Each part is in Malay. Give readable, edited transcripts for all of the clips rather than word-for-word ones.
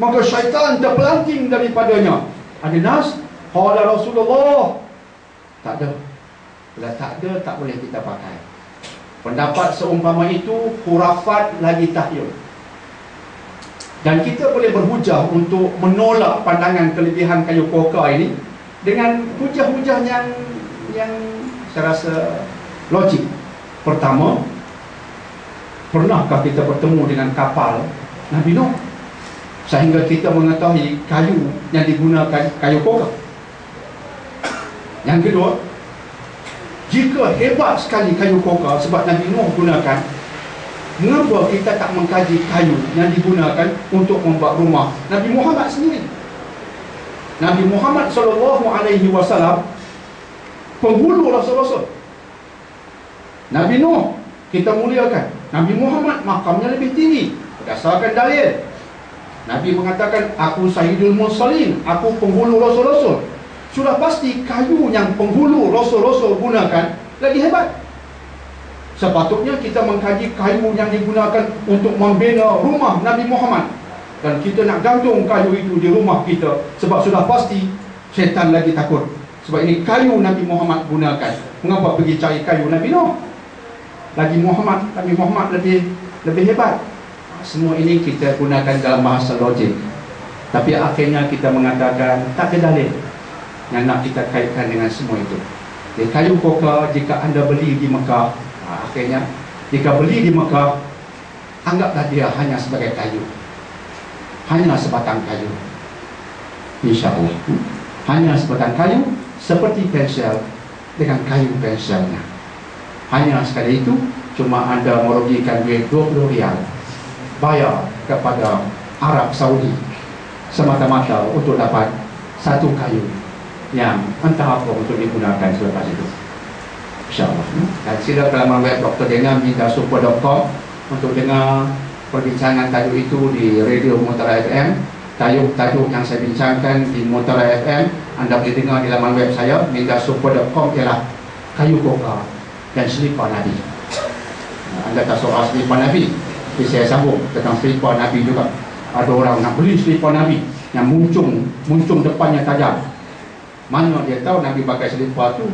maka syaitan terpelanting daripadanya. Ada nas, qala Rasulullah. Tak ada. Bila tak ada, tak boleh kita pakai. Pendapat seumpama itu khurafat lagi tahyul. Dan kita boleh berhujah untuk menolak pandangan kelebihan kayu koka ini dengan hujah-hujah yang saya rasa logik. Pertama, pernahkah kita bertemu dengan kapal Nabi Nuh sehingga kita mengetahui kayu yang digunakan kayu koka? Yang kedua, jika hebat sekali kayu koka sebab Nabi Nuh gunakan, mengapa kita tak mengkaji kayu yang digunakan untuk membuat rumah Nabi Muhammad sendiri? Nabi Muhammad SAW penghulu rasul-rasul. Nabi Nuh kita muliakan, Nabi Muhammad makamnya lebih tinggi berdasarkan dalil. Nabi mengatakan, aku Sayyidul Mursalin, aku penghulu rasul-rasul. Sudah pasti kayu yang penghulu rasul-rasul gunakan lagi hebat. Sepatutnya kita mengkaji kayu yang digunakan untuk membina rumah Nabi Muhammad, dan kita nak gantung kayu itu di rumah kita, sebab sudah pasti syaitan lagi takut. Sebab ini kayu Nabi Muhammad gunakan. Mengapa pergi cari kayu Nabi Nuh? Nabi Muhammad lebih hebat. Semua ini kita gunakan dalam bahasa logik, tapi akhirnya kita mengatakan tak ada dalil yang nak kita kaitkan dengan semua itu. Jadi, kayu koka jika anda beli di Mekah, akhirnya jika beli di Mekah, anggaplah dia hanya sebagai kayu, hanya sebatang kayu, insya-Allah. Hanya sebatang kayu, seperti pensel dengan kayu penselnya. Hanya sekali itu, cuma anda merugikan duit 20 rial bayar kepada Arab Saudi semata-mata untuk dapat satu kayu yang entah apa untuk digunakan selepas itu, insya-Allah. Dan sila ke laman web Dr. Dena mindasuper.com untuk dengar perbincangan tajuk itu di Radio Mutara FM. Tajuk-tajuk yang saya bincangkan di Mutara FM anda boleh dengar di laman web saya mindasuper.com, ialah kayu koka dan selipar Nabi. Anda tak soal selipar Nabi, tapi saya sambung tentang selipar Nabi juga. Ada orang nak beli selipar Nabi yang muncung depannya tajam. Mana dia tahu Nabi pakai selipar tu,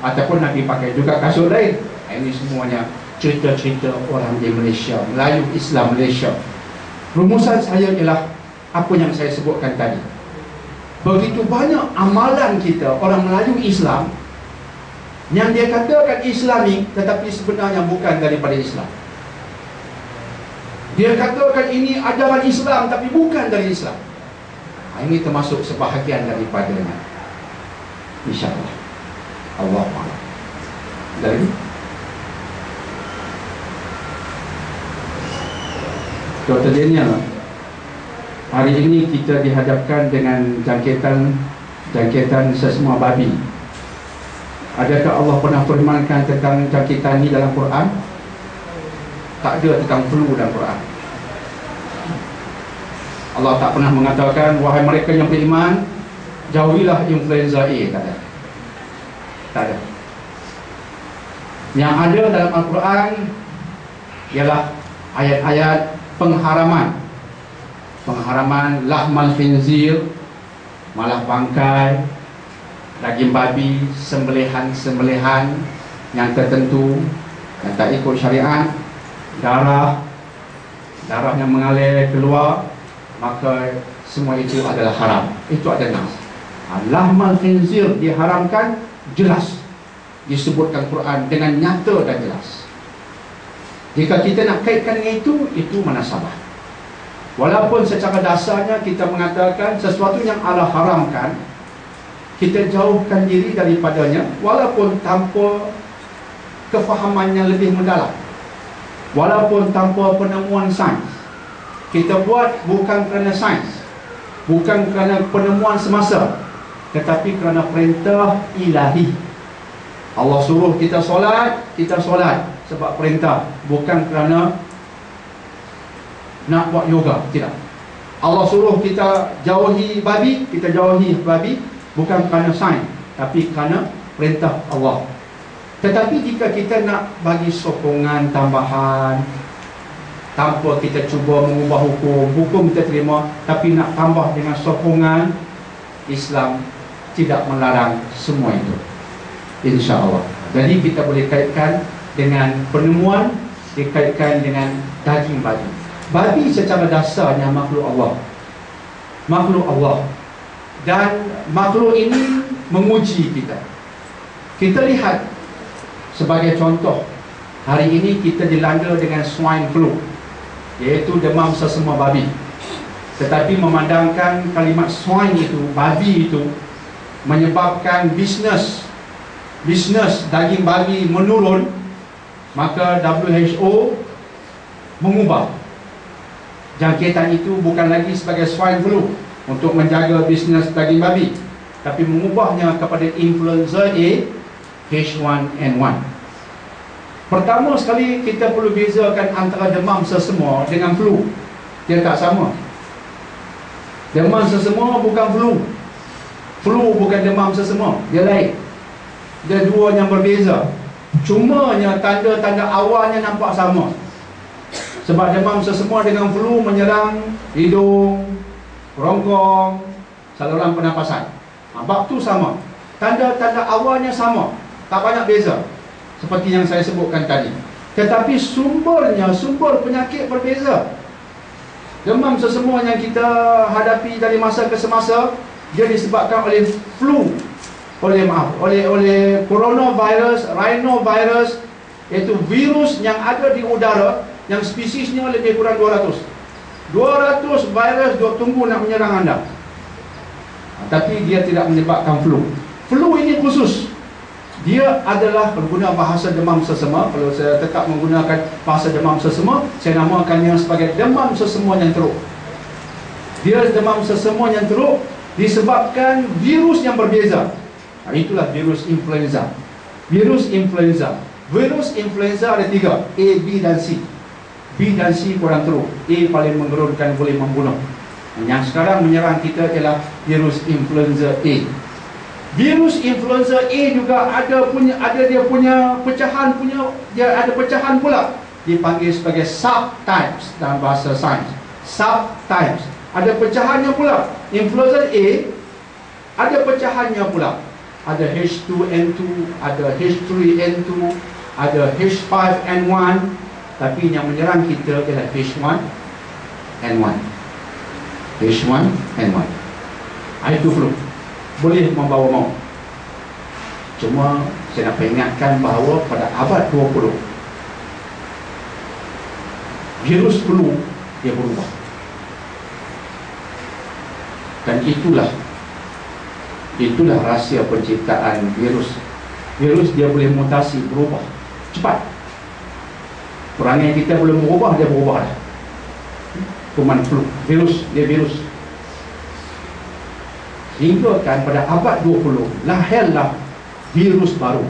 ataupun Nabi pakai juga kasut lain. Ini semuanya cerita-cerita orang di Malaysia, Melayu Islam Malaysia. Rumusan saya ialah apa yang saya sebutkan tadi. Begitu banyak amalan kita orang Melayu Islam yang dia katakan Islami, tetapi sebenarnya bukan daripada Islam. Dia katakan ini ajaran Islam, tapi bukan dari Islam. Ini termasuk sebahagian daripadanya, insya-Allah. Allah Akbar. Dari Dr. Daniel, hari ini kita dihadapkan dengan jangkitan sesama babi. Adakah Allah pernah firmankan tentang jangkitan ini dalam Quran? Tak ada tentang flu dalam Quran. Allah tak pernah mengatakan, wahai mereka yang beriman, jauhilah influenza A. Tak ada. Tak ada. Yang ada dalam Al-Quran ialah ayat-ayat pengharaman lahmal khinzir, malah bangkai, daging babi, sembelihan yang tertentu yang tak ikut syariat, darah yang mengalir keluar, maka semua itu adalah haram. Itu ada nas. Lahmal khinzir diharamkan, jelas disebutkan Quran dengan nyata dan jelas. Jika kita nak kaitkan dengan itu munasabah. Walaupun secara dasarnya kita mengatakan sesuatu yang Allah haramkan, kita jauhkan diri daripadanya, walaupun tanpa kefahaman yang lebih mendalam, walaupun tanpa penemuan sains. Kita buat bukan kerana sains, bukan kerana penemuan semasa, tetapi kerana perintah ilahi. Allah suruh kita solat sebab perintah, bukan kerana nak buat yoga, tidak. Allah suruh kita jauhi babi, kita jauhi babi, bukan kerana sains, tapi kerana perintah Allah. Tetapi jika kita nak bagi sokongan tambahan, tanpa kita cuba mengubah hukum kita terima, tapi nak tambah dengan sokongan Islam tidak melarang semua itu, insya-Allah. Jadi kita boleh kaitkan dengan penemuan, dikaitkan dengan daging babi. Babi secara dasarnya makhluk Allah, makhluk Allah, dan makhluk ini menguji kita. Kita lihat sebagai contoh, hari ini kita dilanda dengan swine flu, iaitu demam sesama babi. Tetapi memandangkan kalimat swine itu, babi itu, menyebabkan bisnes daging babi menurun, maka WHO mengubah jangkitan itu bukan lagi sebagai swine flu untuk menjaga bisnes daging babi, tapi mengubahnya kepada influenza A H1N1. Pertama sekali kita perlu bezakan antara demam sesama dengan flu. Dia tak sama. Demam sesama bukan flu. Flu bukan demam sesama, dia lain. Dia dua yang berbeza. Cumanya tanda-tanda awalnya nampak sama. Sebab demam sesama dengan flu menyerang hidung, rongkong, saluran pernafasan. Bab tu sama. Tanda-tanda awalnya sama, tak banyak beza, seperti yang saya sebutkan tadi. Tetapi sumber penyakit berbeza. Demam sesama yang kita hadapi dari masa ke semasa, dia disebabkan oleh flu, oleh coronavirus, rhinovirus, iaitu virus yang ada di udara, yang spesiesnya lebih kurang 200 virus duk tunggu nak menyerang anda. Tapi dia tidak menyebabkan flu. Flu ini khusus, dia adalah pengguna bahasa demam sesama. Kalau saya tetap menggunakan bahasa demam sesama, saya namakannya sebagai demam sesama yang teruk. Dia demam sesama yang teruk disebabkan virus yang berbeza. Itulah virus influenza. Virus influenza ada 3, A, B dan C. B dan C kurang teruk, A paling menggerunkan, boleh membunuh. Yang sekarang menyerang kita ialah virus influenza A. Virus influenza A juga ada pecahan pula, dipanggil sebagai subtypes dalam bahasa sains. Subtypes, ada pecahannya pula. Influenza A ada pecahannya pula. Ada H2N2, ada H3N2, ada H5N1. Tapi yang menyerang kita ialah H1N1. H1N1. Itu flu, boleh membawa maut. Cuma saya nak peringatkan bahawa pada abad 20, virus flu dia berubah. Dan itulah rahsia penciptaan virus. Virus dia boleh mutasi, berubah cepat. Perangai kita belum berubah, dia berubah dah. Kuman flu, virus, dia virus. Hingga kan pada abad 20 lahirlah virus baru.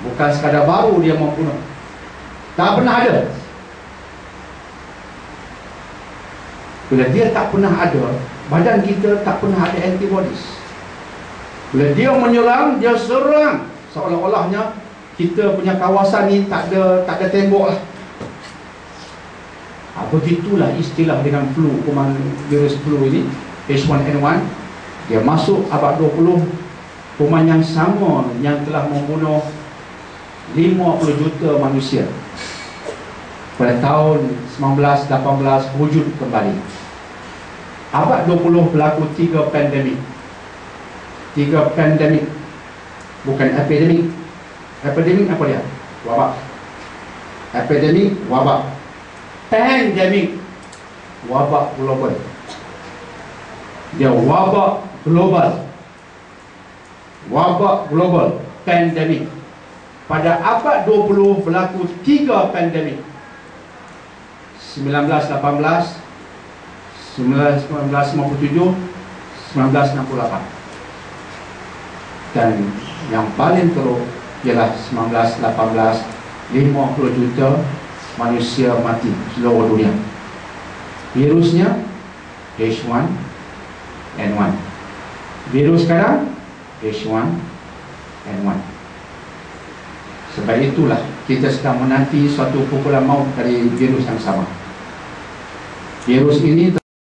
Bukan sekadar baru dia membunuh, tak pernah ada. Bila dia tak pernah ada, badan kita tak pernah ada antibodies. Bila dia menyerang, dia serang, seolah-olahnya kita punya kawasan ni tak ada tembok lah. Begitulah istilah dengan flu, kuman virus flu ini, H1N1. Dia masuk abad 20, kuman yang sama yang telah membunuh 50 juta manusia. Pada tahun 1918 wujud kembali. Abad 20 berlaku 3 pandemik. 3 pandemik, bukan epidemik. Epidemik apa dia? Wabak. Epidemik, wabak. Pandemik, wabak global. Dia wabak global. Wabak global, pandemik. Pada abad 20 berlaku 3 pandemik. 1918, 1957, 1968. Dan yang paling teruk ialah 1918, 50 juta manusia mati seluruh dunia. Virusnya H1N1. Virus sekarang H1N1. Sebab itulah kita sedang menanti suatu pukulan maut dari virus yang sama. Virus ini